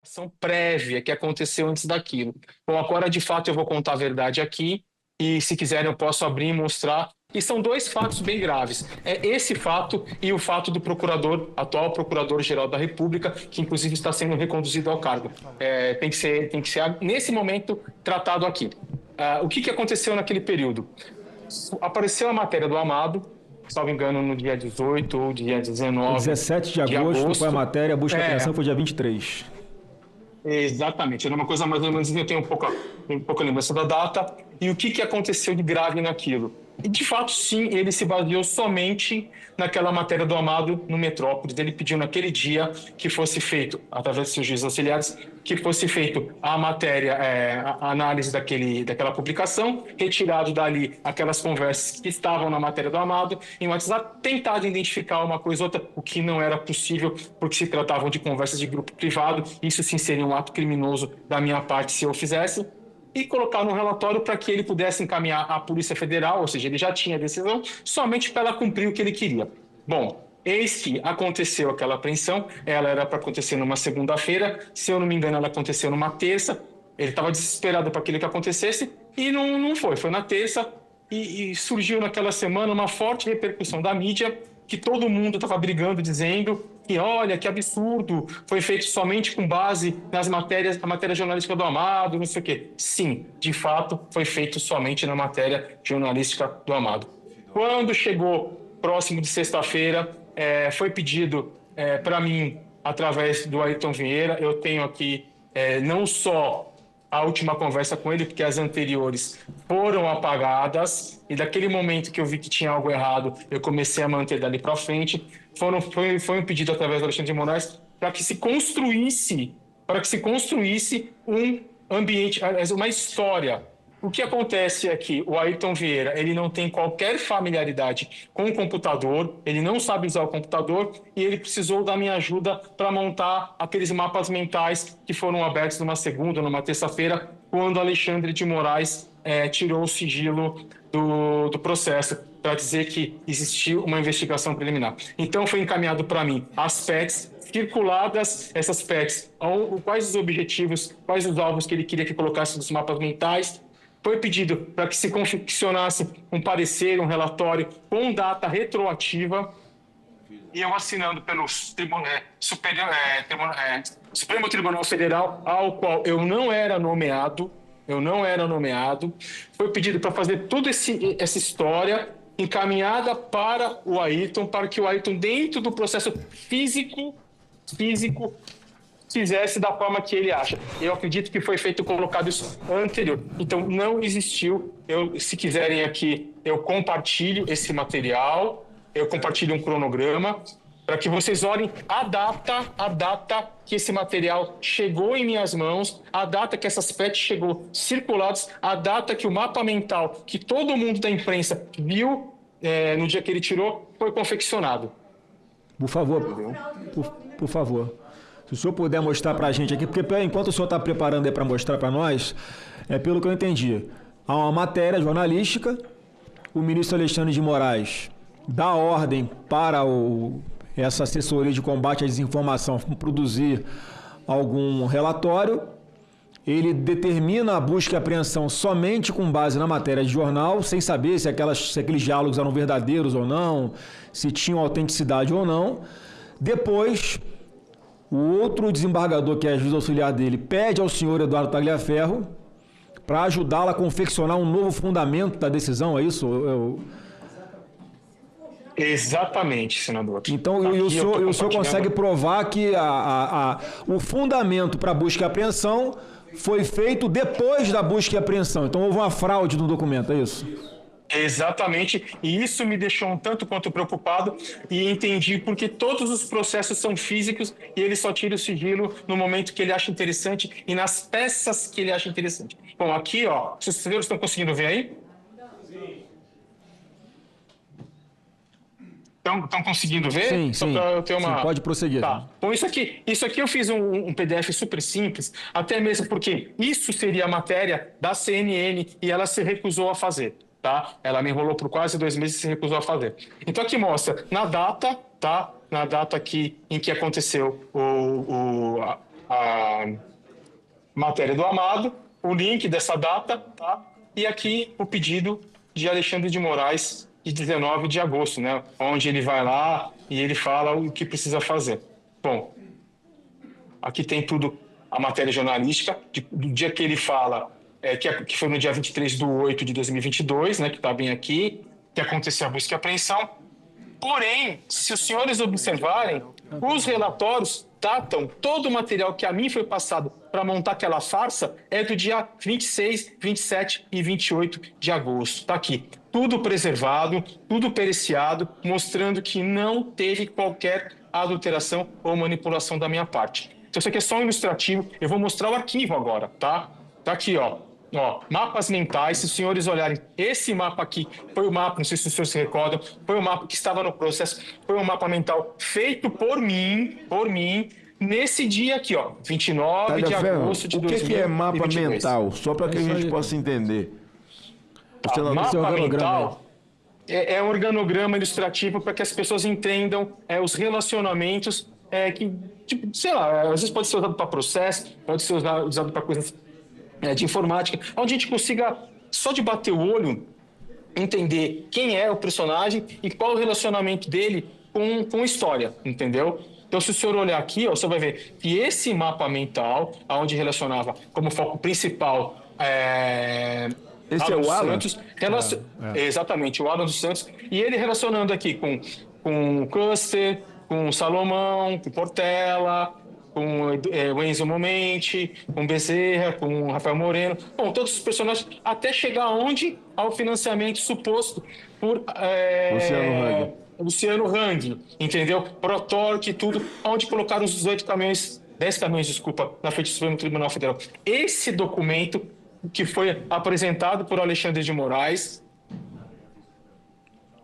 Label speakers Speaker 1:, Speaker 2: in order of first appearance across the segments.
Speaker 1: Ação prévia que aconteceu antes daquilo. Bom, agora de fato eu vou contar a verdade aqui e se quiserem eu posso abrir e mostrar. E são dois fatos bem graves. É esse fato e o fato do procurador, atual procurador-geral da República, que inclusive está sendo reconduzido ao cargo. Tem que ser nesse momento tratado aqui. O que aconteceu naquele período? Apareceu a matéria do Amado, salvo engano, no dia 18 ou dia 19
Speaker 2: 17 de
Speaker 1: de
Speaker 2: agosto foi a
Speaker 1: agosto.
Speaker 2: matéria, a busca e apreensão foi dia 23.
Speaker 1: Exatamente, era uma coisa mais ou menos, eu tenho um pouca lembrança da data. E o que aconteceu de grave naquilo? E, de fato, sim, ele se baseou somente naquela matéria do Amado no Metrópolis. Ele pediu naquele dia que fosse feito, através dos seus juízes auxiliares, que fosse feito a matéria, a análise daquela publicação, retirado dali aquelas conversas que estavam na matéria do Amado, em WhatsApp, tentado identificar uma coisa ou outra, o que não era possível, porque se tratavam de conversas de grupo privado. Isso sim seria um ato criminoso da minha parte se eu fizesse, e colocar no relatório para que ele pudesse encaminhar à Polícia Federal, ou seja, ele já tinha a decisão, somente para ela cumprir o que ele queria. Bom, eis que aconteceu aquela apreensão, ela era para acontecer numa segunda-feira, se eu não me engano, ela aconteceu numa terça, ele estava desesperado para aquilo que acontecesse, e não foi na terça, e surgiu naquela semana uma forte repercussão da mídia, que todo mundo estava brigando, dizendo que, olha, que absurdo, foi feito somente com base nas matérias, a matéria jornalística do Amado, não sei o quê. Sim, de fato, foi feito somente na matéria jornalística do Amado. Quando chegou próximo de sexta-feira, foi pedido para mim, através do Ayrton Vieira, eu tenho aqui não só a última conversa com ele, porque as anteriores foram apagadas, e daquele momento que eu vi que tinha algo errado, eu comecei a manter dali para frente. Foi um pedido através do Alexandre de Moraes para que se construísse um ambiente, uma história. O que acontece aqui? O Ayrton Vieira, ele não tem qualquer familiaridade com o computador, ele não sabe usar o computador e ele precisou da minha ajuda para montar aqueles mapas mentais que foram abertos numa segunda, numa terça-feira, quando Alexandre de Moraes tirou o sigilo do processo, para dizer que existiu uma investigação preliminar. Então foi encaminhado para mim as PETs, circuladas essas PETs, quais os objetivos, quais os alvos que ele queria que colocasse nos mapas mentais. Foi pedido para que se confeccionasse um parecer, um relatório com data retroativa, e eu assinando pelo Supremo Tribunal Federal, ao qual eu não era nomeado. Foi pedido para fazer toda essa história encaminhada para o Ayrton, para que o Ayrton, dentro do processo físico, fizesse da forma que ele acha. Eu acredito que foi feito colocado isso anterior. Então, não existiu. Se quiserem aqui, eu compartilho esse material, eu compartilho um cronograma, para que vocês olhem a data que esse material chegou em minhas mãos, a data que essas PETs chegou circuladas, a data que o mapa mental, que todo mundo da imprensa viu no dia que ele tirou, foi confeccionado.
Speaker 2: Por favor, por favor. Se o senhor puder mostrar para a gente aqui, porque enquanto o senhor está preparando aí para mostrar para nós, pelo que eu entendi, há uma matéria jornalística, o ministro Alexandre de Moraes dá ordem para essa assessoria de combate à desinformação produzir algum relatório, ele determina a busca e apreensão somente com base na matéria de jornal, sem saber se aqueles diálogos eram verdadeiros ou não, se tinham autenticidade ou não. Depois, o outro desembargador, que é juiz auxiliar dele, pede ao senhor Eduardo Tagliaferro para ajudá-lo a confeccionar um novo fundamento da decisão, é isso?
Speaker 1: Exatamente, senador.
Speaker 2: Então, o senhor consegue provar que o fundamento para a busca e apreensão foi feito depois da busca e apreensão. Então, houve uma fraude no documento, é isso?
Speaker 1: Exatamente, e isso me deixou um tanto quanto preocupado, e entendi porque todos os processos são físicos e ele só tira o sigilo no momento que ele acha interessante e nas peças que ele acha interessante. Bom, aqui, ó, os senhores estão conseguindo ver aí? Estão conseguindo ver?
Speaker 2: Sim,
Speaker 1: Só
Speaker 2: sim.
Speaker 1: para eu ter uma...
Speaker 2: Sim, pode prosseguir.
Speaker 1: Tá. Bom, isso aqui eu fiz um PDF super simples, até mesmo porque isso seria a matéria da CNN e ela se recusou a fazer. Tá? Ela me enrolou por quase 2 meses e se recusou a fazer. Então aqui mostra na data, tá? Na data aqui em que aconteceu a matéria do Amado, o link dessa data, tá? E aqui o pedido de Alexandre de Moraes, de 19 de agosto, né? Onde ele vai lá e ele fala o que precisa fazer. Bom, aqui tem tudo, a matéria jornalística, do dia que ele fala, que foi no dia 23/8 de 2022, né? Que está bem aqui, que aconteceu a busca e apreensão. Porém, se os senhores observarem, os relatórios datam todo o material que a mim foi passado para montar aquela farsa é do dia 26, 27 e 28 de agosto. Está aqui. Tudo preservado, tudo periciado, mostrando que não teve qualquer adulteração ou manipulação da minha parte. Então, isso aqui é só um ilustrativo. Eu vou mostrar o arquivo agora, tá? Tá aqui, ó. Mapas mentais, se os senhores olharem, esse mapa aqui foi o mapa, não sei se os senhores se recordam, foi o mapa que estava no processo, foi um mapa mental feito por mim, nesse dia aqui, ó, 29 de agosto de 2022.
Speaker 3: O que é mapa mental? Só para que a gente possa entender.
Speaker 1: Mapa mental é um organograma ilustrativo para que as pessoas entendam os relacionamentos que, tipo, sei lá, às vezes pode ser usado para processo, pode ser usado para coisas de informática, onde a gente consiga, só de bater o olho, entender quem é o personagem e qual o relacionamento dele com a história, entendeu? Então, se o senhor olhar aqui, ó, você vai ver que esse mapa mental, onde relacionava como foco principal
Speaker 3: esse é o Alan?
Speaker 1: Santos, exatamente, o Alan dos Santos, e ele relacionando aqui com o Custer, com o Salomão, com o Portela, com o Enzo Momenti, com o Bezerra, com o Rafael Moreno, bom, todos os personagens, até chegar onde? Ao financiamento suposto por Luciano Hang, entendeu? Protorque, tudo, onde colocaram os 10 caminhões, na frente do Supremo Tribunal Federal. Esse documento que foi apresentado por Alexandre de Moraes,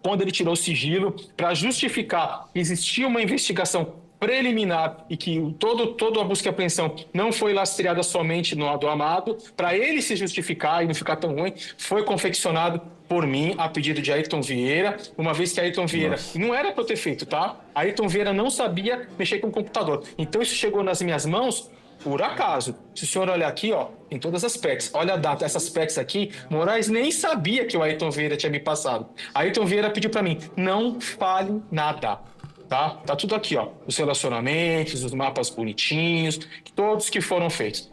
Speaker 1: quando ele tirou o sigilo, para justificar que existia uma investigação preliminar e que toda a busca e apreensão não foi lastreada somente no do Amado, para ele se justificar e não ficar tão ruim, foi confeccionado por mim, a pedido de Ayrton Vieira, uma vez que Ayrton Vieira não era para eu ter feito, tá? Ayrton Vieira não sabia mexer com o computador. Então isso chegou nas minhas mãos por acaso. Se o senhor olhar aqui, ó, em todas as PECs, olha a data, essas PECs aqui, Moraes nem sabia que o Ayrton Vieira tinha me passado. Ayrton Vieira pediu para mim, não fale nada. Tá tudo aqui, ó, os relacionamentos, os mapas bonitinhos, todos que foram feitos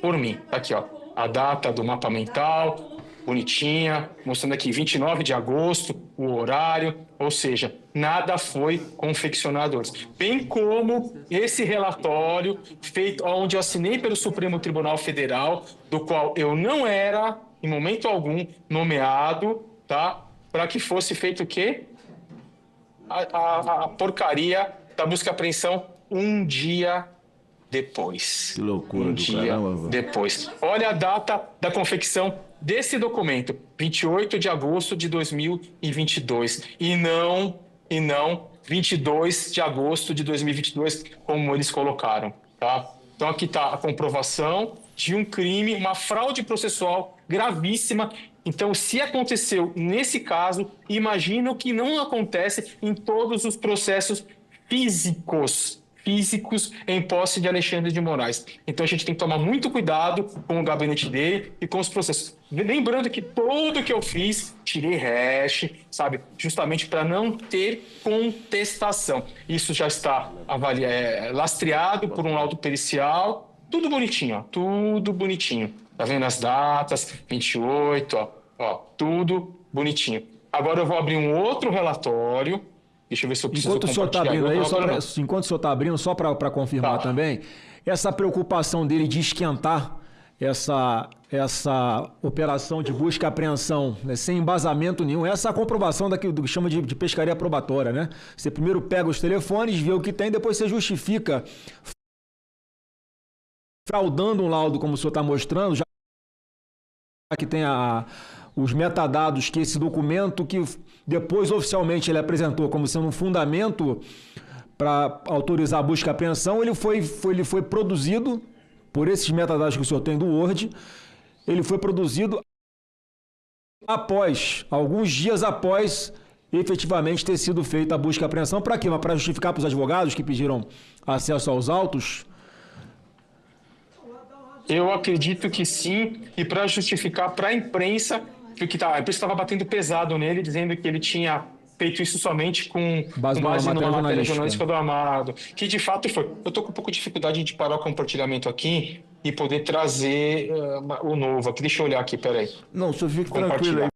Speaker 1: por mim. Tá aqui, ó, a data do mapa mental, bonitinha, mostrando aqui 29 de agosto, o horário, ou seja, nada foi confeccionado antes. Bem como esse relatório feito, onde eu assinei pelo Supremo Tribunal Federal, do qual eu não era, em momento algum, nomeado, tá? Para que fosse feito o quê? A porcaria da busca e apreensão um dia depois.
Speaker 3: Que loucura do caramba.
Speaker 1: Depois. Olha a data da confecção desse documento, 28 de agosto de 2022. E não 22 de agosto de 2022, como eles colocaram. Tá? Então aqui está a comprovação de um crime, uma fraude processual gravíssima. Então, se aconteceu nesse caso, imagino que não acontece em todos os processos físicos em posse de Alexandre de Moraes. Então, a gente tem que tomar muito cuidado com o gabinete dele e com os processos. Lembrando que tudo que eu fiz, tirei hash, sabe? Justamente para não ter contestação. Isso já está lastreado por um laudo pericial. Tudo bonitinho, ó, tudo bonitinho. Tá vendo as datas? 28, ó, tudo bonitinho. Agora eu vou abrir um outro relatório. Deixa eu ver se eu preciso
Speaker 2: enquanto o senhor está abrindo aí, enquanto o senhor está abrindo, só para confirmar também, essa preocupação dele de esquentar essa operação de busca e apreensão, né, sem embasamento nenhum, essa é a comprovação do que chama de pescaria probatória, né? Você primeiro pega os telefones, vê o que tem, depois você justifica fraudando um laudo, como o senhor está mostrando, já que tem os metadados que esse documento, que depois oficialmente ele apresentou como sendo um fundamento para autorizar a busca e apreensão, ele foi produzido por esses metadados que o senhor tem do Word, ele foi produzido alguns dias após efetivamente ter sido feita a busca e apreensão. Para quê? Para justificar para os advogados que pediram acesso aos autos,
Speaker 1: Eu acredito que sim, e para justificar para a imprensa, porque a imprensa estava batendo pesado nele, dizendo que ele tinha feito isso somente com
Speaker 2: Base
Speaker 1: base
Speaker 2: numa
Speaker 1: numa
Speaker 2: matéria
Speaker 1: matéria
Speaker 2: jornalística.
Speaker 1: jornalística do Amado, que de fato foi. Eu estou com um pouco de dificuldade de parar o compartilhamento aqui e poder trazer o novo aqui. Deixa eu olhar aqui, peraí.
Speaker 3: Não, só fique tranquilo
Speaker 1: Compartilhar.
Speaker 3: aí.